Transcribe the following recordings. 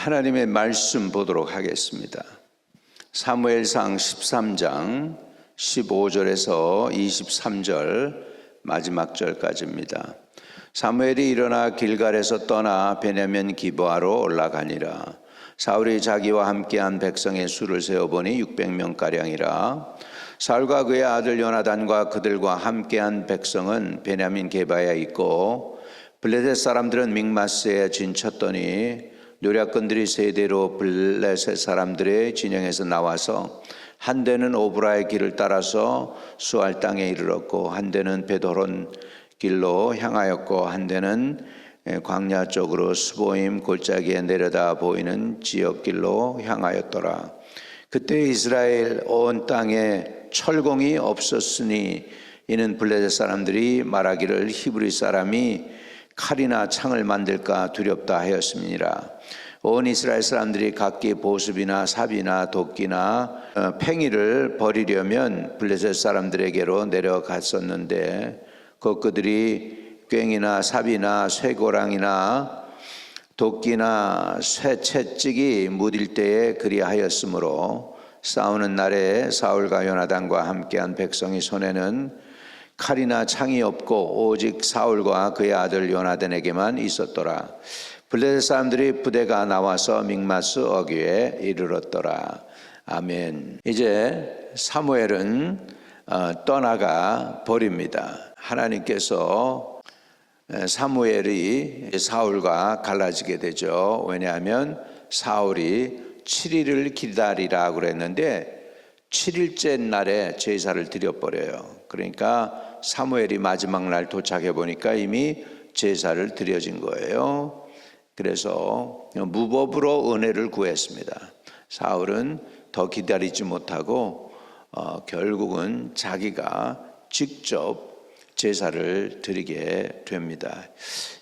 하나님의 말씀 보도록 하겠습니다. 사무엘상 13장 15절에서 23절 마지막 절까지입니다. 사무엘이 일어나 길갈에서 떠나 베냐민 기브아로 올라가니라. 사울이 자기와 함께한 백성의 수를 세어보니 600명가량이라. 사울과 그의 아들 요나단과 그들과 함께한 백성은 베냐민 게바에 있고, 블레셋 사람들은 믹마스에 진쳤더니 노략건들이 세대로 블레셋 사람들의 진영에서 나와서 한 대는 오브라의 길을 따라서 수알 땅에 이르렀고, 한 대는 베도론 길로 향하였고, 한 대는 광야 쪽으로 스보임 골짜기에 내려다 보이는 지역길로 향하였더라. 그때 이스라엘 온 땅에 철공이 없었으니 이는 블레셋 사람들이 말하기를 히브리 사람이 칼이나 창을 만들까 두렵다 하였음이니라. 온 이스라엘 사람들이 각기 보습이나 삽이나 도끼나 팽이를 버리려면 블레셋 사람들에게로 내려갔었는데, 그들이 꽹이나 삽이나 쇠고랑이나 도끼나 쇠채찍이 무딜 때에 그리하였으므로 싸우는 날에 사울과 요나단과 함께한 백성의 손에는 칼이나 창이 없고 오직 사울과 그의 아들 요나단에게만 있었더라. 블레셋 사람들이 부대가 나와서 믹마스 어귀에 이르렀더라. 아멘. 이제 사무엘은 떠나가 버립니다. 하나님께서 사무엘이 사울과 갈라지게 되죠. 왜냐하면 사울이 7일을 기다리라 그랬는데 7일째 날에 제사를 드려버려요. 그러니까 사무엘이 마지막 날 도착해 보니까 이미 제사를 드려진 거예요. 그래서 무법으로 은혜를 구했습니다. 사울은 더 기다리지 못하고 결국은 자기가 직접 제사를 드리게 됩니다.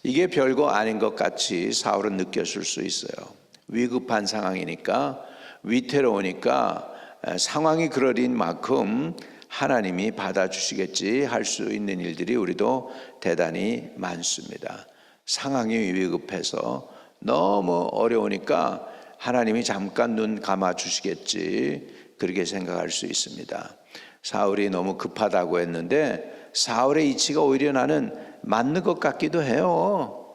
이게 별거 아닌 것 같이 사울은 느꼈을 수 있어요. 위급한 상황이니까, 위태로우니까, 상황이 그러린 만큼 하나님이 받아주시겠지 할 수 있는 일들이 우리도 대단히 많습니다. 상황이 위급해서 너무 어려우니까 하나님이 잠깐 눈 감아 주시겠지, 그렇게 생각할 수 있습니다. 사울이 너무 급하다고 했는데 사울의 이치가 오히려 나는 맞는 것 같기도 해요.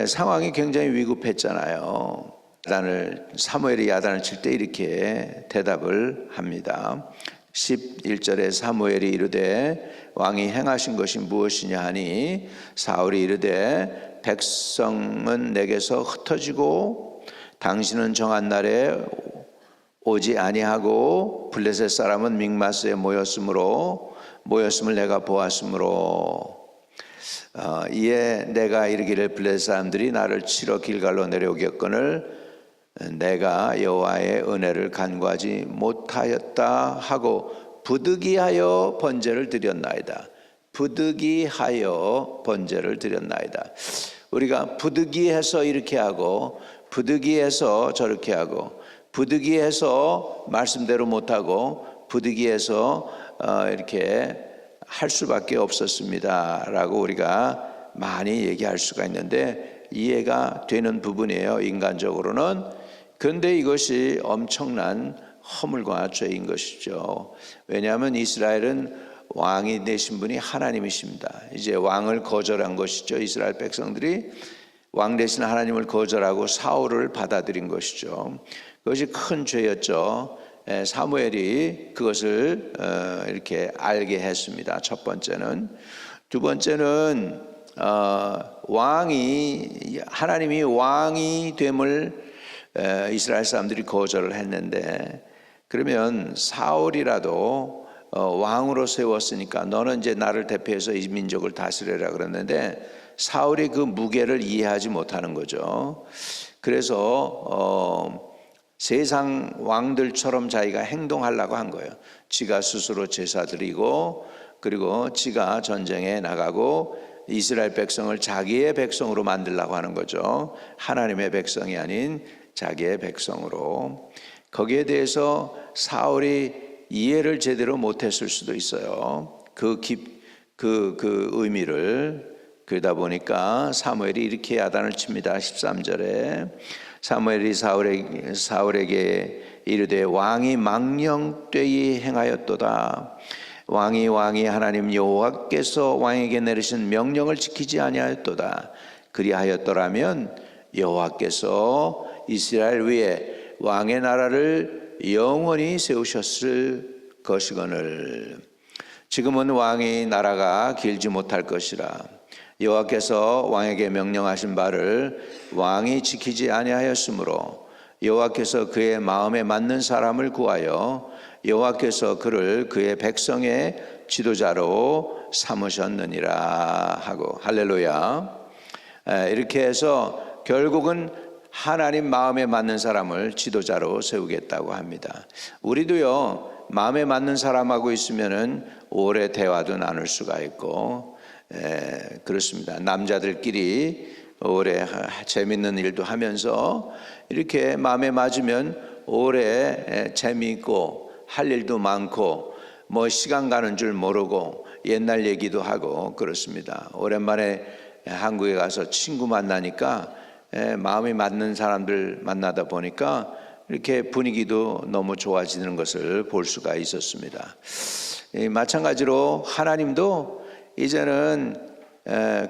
상황이 굉장히 위급했잖아요. 사무엘이 야단을 칠 때 이렇게 대답을 합니다. 11절에 사무엘이 이르되 왕이 행하신 것이 무엇이냐 하니, 사울이 이르되 백성은 내게서 흩어지고 당신은 정한 날에 오지 아니하고 블레셋 사람은 믹마스에 모였음을 내가 보았으므로 이에 내가 이르기를 블레셋 사람들이 나를 치러 길갈로 내려오겠거늘 내가 여호와의 은혜를 간구하지 못하였다 하고 부득이하여 번제를 드렸나이다. 부득이하여 번제를 드렸나이다. 우리가 부득이해서 이렇게 하고 부득이해서 저렇게 하고 부득이해서 말씀대로 못하고 부득이해서 이렇게 할 수밖에 없었습니다 라고 우리가 많이 얘기할 수가 있는데 이해가 되는 부분이에요, 인간적으로는. 그런데 이것이 엄청난 허물과 죄인 것이죠. 왜냐하면 이스라엘은 왕이 되신 분이 하나님이십니다. 이제 왕을 거절한 것이죠. 이스라엘 백성들이 왕 대신 하나님을 거절하고 사울을 받아들인 것이죠. 그것이 큰 죄였죠. 사무엘이 그것을 이렇게 알게 했습니다. 첫 번째는. 두 번째는 하나님이 왕이 됨을 이스라엘 사람들이 거절을 했는데, 그러면 사울이라도 왕으로 세웠으니까 너는 이제 나를 대표해서 이 민족을 다스려라 그랬는데 사울이 그 무게를 이해하지 못하는 거죠. 그래서 세상 왕들처럼 자기가 행동하려고 한 거예요. 지가 스스로 제사 드리고, 그리고 지가 전쟁에 나가고 이스라엘 백성을 자기의 백성으로 만들려고 하는 거죠. 하나님의 백성이 아닌 자기의 백성으로. 거기에 대해서 사울이 이해를 제대로 못했을 수도 있어요. 그 의미를. 그러다 보니까 사무엘이 이렇게 야단을 칩니다. 13절에 사무엘이 사울에게 이르되 왕이 망령되이 행하였도다. 왕이 하나님 여호와께서 왕에게 내리신 명령을 지키지 아니하였도다. 그리하였더라면 여호와께서 이스라엘 위에 왕의 나라를 영원히 세우셨을 것이거늘 지금은 왕의 나라가 길지 못할 것이라. 여호와께서 왕에게 명령하신 바를 왕이 지키지 아니하였으므로 여호와께서 그의 마음에 맞는 사람을 구하여 여호와께서 그를 그의 백성의 지도자로 삼으셨느니라 하고 할렐루야. 이렇게 해서 결국은 하나님 마음에 맞는 사람을 지도자로 세우겠다고 합니다. 우리도요 마음에 맞는 사람하고 있으면은 오래 대화도 나눌 수가 있고 그렇습니다. 남자들끼리 오래 재밌는 일도 하면서 이렇게 마음에 맞으면 오래 재미있고 할 일도 많고 뭐 시간 가는 줄 모르고 옛날 얘기도 하고 그렇습니다. 오랜만에 한국에 가서 친구 만나니까 마음이 맞는 사람들 만나다 보니까 이렇게 분위기도 너무 좋아지는 것을 볼 수가 있었습니다. 마찬가지로 하나님도 이제는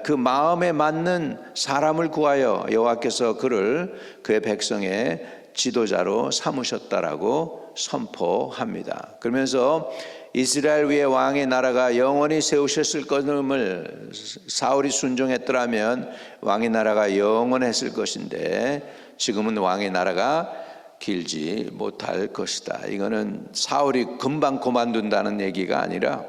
그 마음에 맞는 사람을 구하여 여호와께서 그를 그의 백성의 지도자로 삼으셨다라고 선포합니다. 그러면서 이스라엘 위에 왕의 나라가 영원히 세우셨을 것임을 사울이 순종했더라면 왕의 나라가 영원했을 것인데 지금은 왕의 나라가 길지 못할 것이다. 이거는 사울이 금방 그만둔다는 얘기가 아니라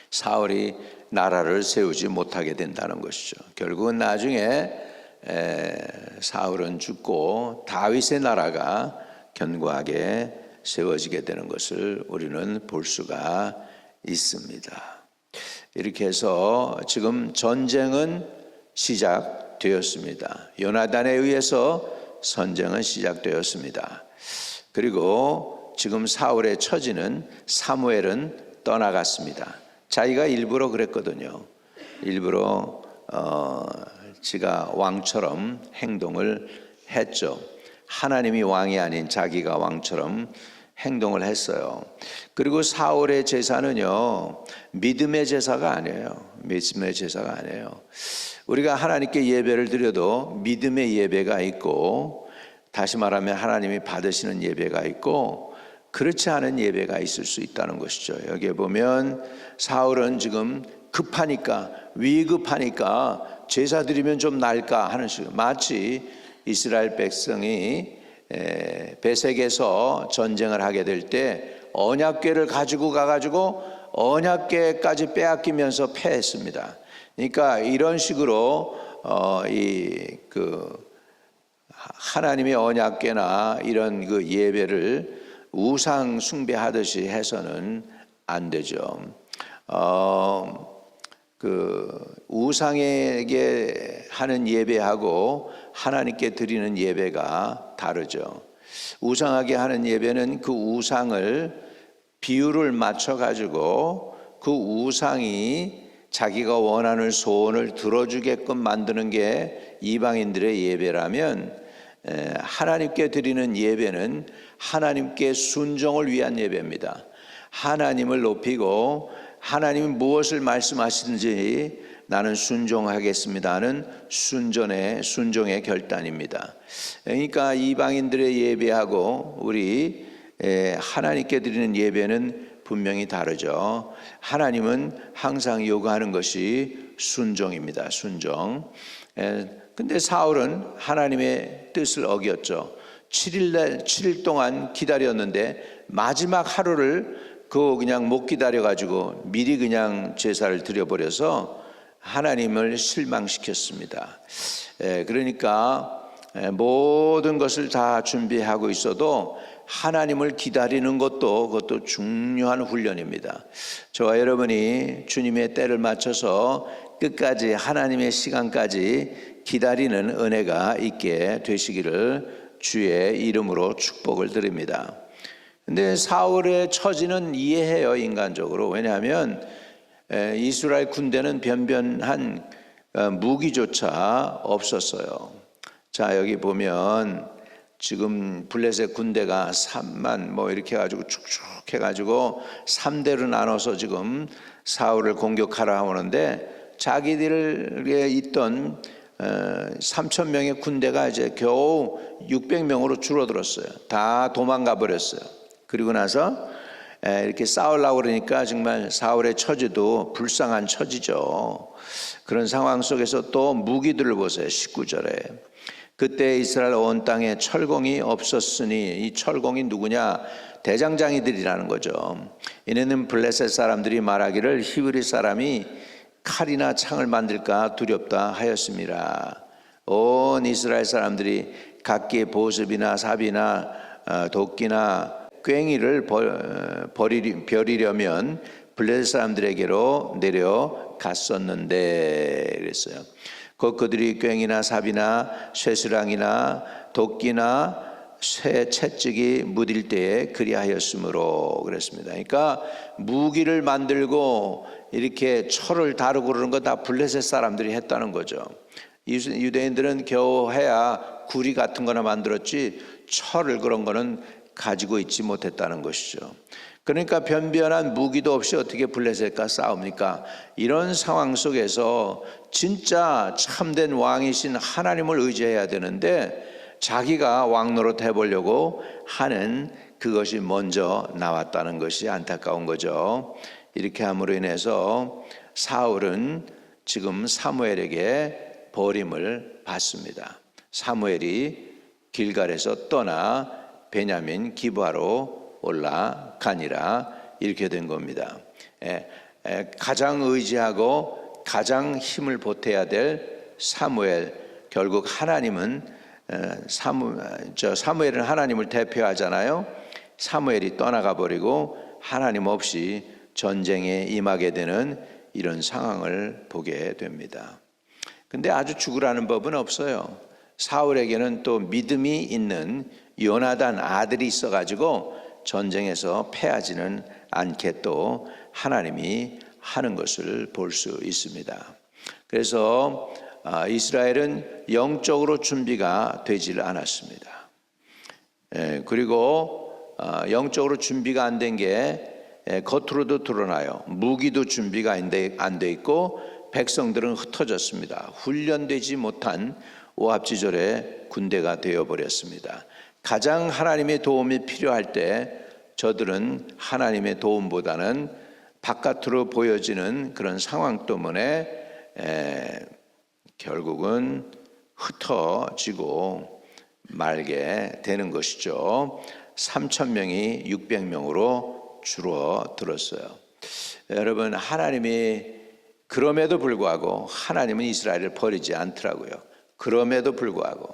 사울이 나라를 세우지 못하게 된다는 것이죠. 결국은 나중에 사울은 죽고 다윗의 나라가 견고하게 세워지게 되는 것을 우리는 볼 수가 있습니다. 이렇게 해서 지금 전쟁은 시작되었습니다. 요나단에 의해서 전쟁은 시작되었습니다. 그리고 지금 사울의 처지는 사무엘은 떠나갔습니다. 자기가 일부러 그랬거든요. 일부러 지가 왕처럼 행동을 했죠. 하나님이 왕이 아닌 자기가 왕처럼 행동을 했어요. 그리고 사울의 제사는요 믿음의 제사가 아니에요. 믿음의 제사가 아니에요. 우리가 하나님께 예배를 드려도 믿음의 예배가 있고, 다시 말하면 하나님이 받으시는 예배가 있고 그렇지 않은 예배가 있을 수 있다는 것이죠. 여기에 보면 사울은 지금 급하니까, 위급하니까 제사 드리면 좀 나을까 하는 식으로, 마치 이스라엘 백성이 베색에서 전쟁을 하게 될 때 언약궤를 가지고 가가지고 언약궤까지 빼앗기면서 패했습니다. 그러니까 이런 식으로 하나님의 언약궤나 이런 그 예배를 우상 숭배하듯이 해서는 안 되죠. 우상에게 하는 예배하고 하나님께 드리는 예배가 다르죠. 우상에게 하는 예배는 그 우상을 비율을 맞춰 가지고 그 우상이 자기가 원하는 소원을 들어주게끔 만드는 게 이방인들의 예배라면, 하나님께 드리는 예배는 하나님께 순종을 위한 예배입니다. 하나님을 높이고 하나님이 무엇을 말씀하시든지 나는 순종하겠습니다 하는 순종의 결단입니다. 그러니까 이방인들의 예배하고 우리 하나님께 드리는 예배는 분명히 다르죠. 하나님은 항상 요구하는 것이 순종입니다. 순종. 근데 사울은 하나님의 뜻을 어겼죠. 7일 동안 기다렸는데 마지막 하루를 그냥 못 기다려가지고 미리 그냥 제사를 드려버려서 하나님을 실망시켰습니다. 그러니까 모든 것을 다 준비하고 있어도 하나님을 기다리는 그것도 중요한 훈련입니다. 저와 여러분이 주님의 때를 맞춰서 끝까지 하나님의 시간까지 기다리는 은혜가 있게 되시기를 주의 이름으로 축복을 드립니다. 근데 사울의 처지는 이해해요, 인간적으로. 왜냐하면 이스라엘 군대는 변변한 무기조차 없었어요. 자, 여기 보면 지금 블레셋 군대가 3만 뭐 이렇게 해가지고 축축 해가지고 3대로 나눠서 지금 사울을 공격하라 하는데, 자기들에 있던 3천 명의 군대가 이제 겨우 600명으로 줄어들었어요. 다 도망가 버렸어요. 그리고 나서 이렇게 싸우려고 그러니까 정말 사울의 처지도 불쌍한 처지죠. 그런 상황 속에서 또 무기들을 보세요. 19절에 그때 이스라엘 온 땅에 철공이 없었으니, 이 철공이 누구냐? 대장장이들이라는 거죠. 이는 블레셋 사람들이 말하기를 히브리 사람이 칼이나 창을 만들까 두렵다 하였습니다. 온 이스라엘 사람들이 각기의 보습이나 삽이나 도끼나 괭이를 버리려면 블레셋 사람들에게로 내려갔었는데 그랬어요. 그들이 괭이나 삽이나 쇠수랑이나 도끼나 쇠 채찍이 무딜 때에 그리하였으므로 그랬습니다. 그러니까 무기를 만들고 이렇게 철을 다루고 그러는 거 다 블레셋 사람들이 했다는 거죠. 유대인들은 겨우 해야 구리 같은 거나 만들었지 철을 그런 거는 가지고 있지 못했다는 것이죠. 그러니까 변변한 무기도 없이 어떻게 블레셋과 싸웁니까? 이런 상황 속에서 진짜 참된 왕이신 하나님을 의지해야 되는데, 자기가 왕 노릇 해보려고 하는 그것이 먼저 나왔다는 것이 안타까운 거죠. 이렇게 함으로 인해서 사울은 지금 사무엘에게 버림을 받습니다. 사무엘이 길갈에서 떠나 베냐민 기브아로 올라가니라, 이렇게 된 겁니다. 가장 의지하고 가장 힘을 보태야 될 사무엘, 결국 하나님은 사무엘은 하나님을 대표하잖아요. 사무엘이 떠나가 버리고 하나님 없이 전쟁에 임하게 되는 이런 상황을 보게 됩니다. 근데 아주 죽으라는 법은 없어요. 사울에게는 또 믿음이 있는 요나단 아들이 있어가지고 전쟁에서 패하지는 않게 또 하나님이 하는 것을 볼 수 있습니다. 그래서 이스라엘은 영적으로 준비가 되질 않았습니다. 그리고 영적으로 준비가 안 된 게 겉으로도 드러나요. 무기도 준비가 안 돼 있고 백성들은 흩어졌습니다. 훈련되지 못한 오합지졸의 군대가 되어버렸습니다. 가장 하나님의 도움이 필요할 때 저들은 하나님의 도움보다는 바깥으로 보여지는 그런 상황 때문에 결국은 흩어지고 말게 되는 것이죠. 3천 명이 600명으로 줄어들었어요. 여러분, 하나님이 그럼에도 불구하고 하나님은 이스라엘을 버리지 않더라고요. 그럼에도 불구하고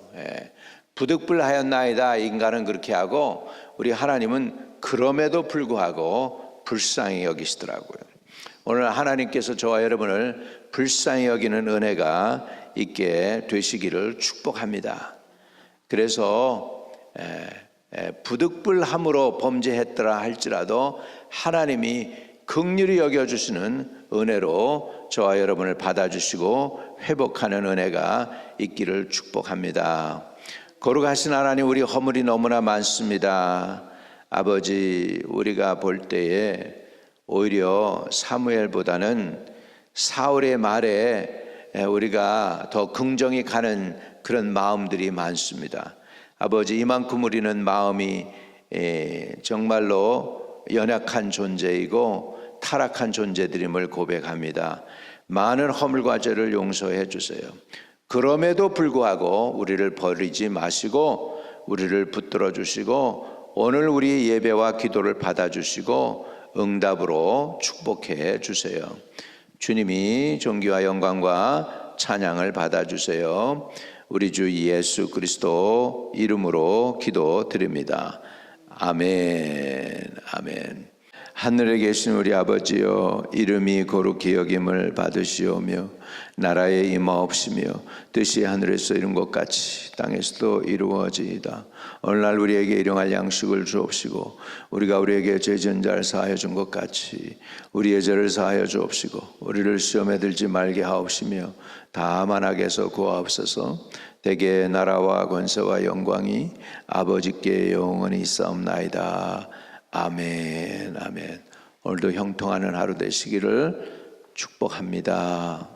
부득불하였나이다 인간은 그렇게 하고, 우리 하나님은 그럼에도 불구하고 불쌍히 여기시더라고요. 오늘 하나님께서 저와 여러분을 불쌍히 여기는 은혜가 있게 되시기를 축복합니다. 그래서 부득불함으로 범죄했더라 할지라도 하나님이 긍휼히 여겨주시는 은혜로 저와 여러분을 받아주시고 회복하는 은혜가 있기를 축복합니다. 거룩하신 하나님, 우리 허물이 너무나 많습니다. 아버지, 우리가 볼 때에 오히려 사무엘보다는 사울의 말에 우리가 더 긍정이 가는 그런 마음들이 많습니다. 아버지, 이만큼 우리는 마음이 정말로 연약한 존재이고 타락한 존재들임을 고백합니다. 많은 허물과 죄를 용서해 주세요. 그럼에도 불구하고 우리를 버리지 마시고 우리를 붙들어 주시고 오늘 우리 예배와 기도를 받아주시고 응답으로 축복해 주세요. 주님이 존귀와 영광과 찬양을 받아주세요. 우리 주 예수 그리스도 이름으로 기도드립니다. 아멘. 아멘. 하늘에 계신 우리 아버지여, 이름이 거룩히 여김을 받으시오며 나라에 임하옵시며 뜻이 하늘에서 이룬 것 같이 땅에서도 이루어지이다. 오늘날 우리에게 일용할 양식을 주옵시고 우리가 우리에게 죄 지은 자를 사하여 준 것 같이 우리의 죄를 사하여 주옵시고 우리를 시험에 들지 말게 하옵시며 다만 악에서 구하옵소서. 대개 나라와 권세와 영광이 아버지께 영원히 있사옵나이다. 아멘. 아멘. 오늘도 형통하는 하루 되시기를 축복합니다.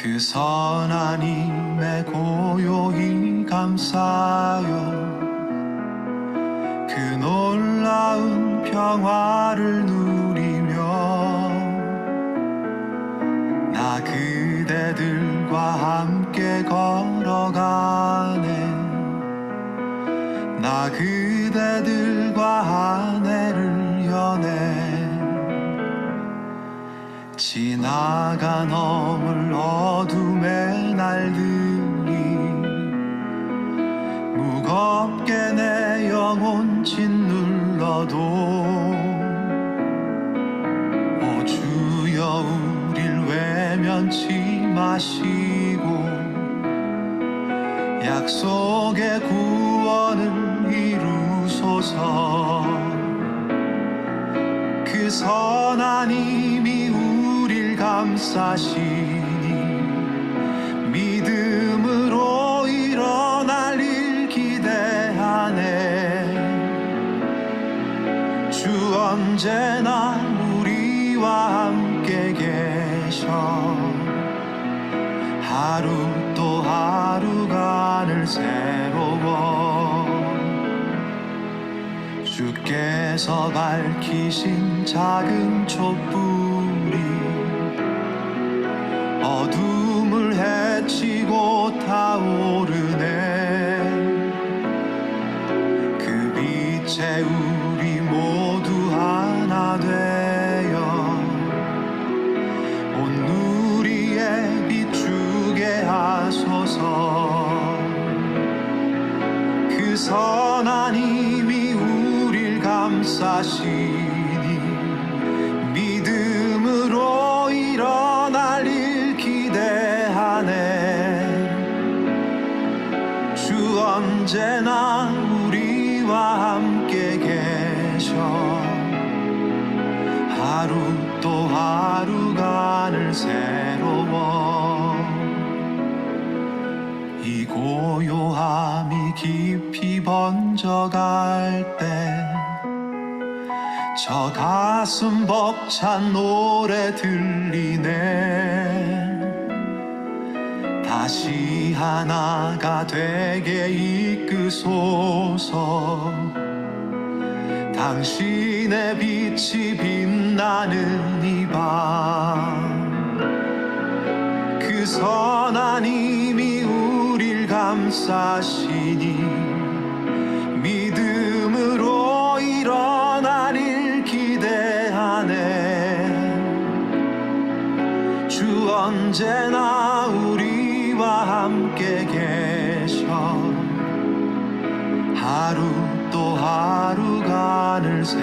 그 선한 힘에 고요히 감사하여 그 놀라운 평화를 누리며 나 그대들과 함께 걸어가네. 나 그대들과 아내를 여네. 지나가 넘을 어둠의 날들이 무겁게 내 영혼 짓눌러도 오 주여 우릴 외면치 마시고 약속의 구원을 이루소서. 그 선한 힘이 우릴 감싸시니 믿음으로 일어날 일 기대하네. 주 언제나 우리와 함께 계셔. 하루 또 하루가 늘 새로워. 주께서 밝히신 작은 촛불이 어둠을 헤치고 타오르네. 그 빛에 우리 모두 하나 되어 온 누리에 비추게 하소서. 그 선한 힘이 우릴 감싸시니 믿음으로 일어날 일 기대하네. 주 언제나 우리와 함께 계셔. 하루 또 하루가 늘 새로워. 이 고요함이 깊이 번져갈 때 저 가슴 벅찬 노래 들리네. 다시 하나가 되게 이끄소서. 당신의 빛이 빛나는 이 밤. 그 선한 힘이 우릴 감싸시니 믿음으로 일어날 일 기대하네. 주 언제나 우리와 함께 계셔. 하루 또 하루가 늘 새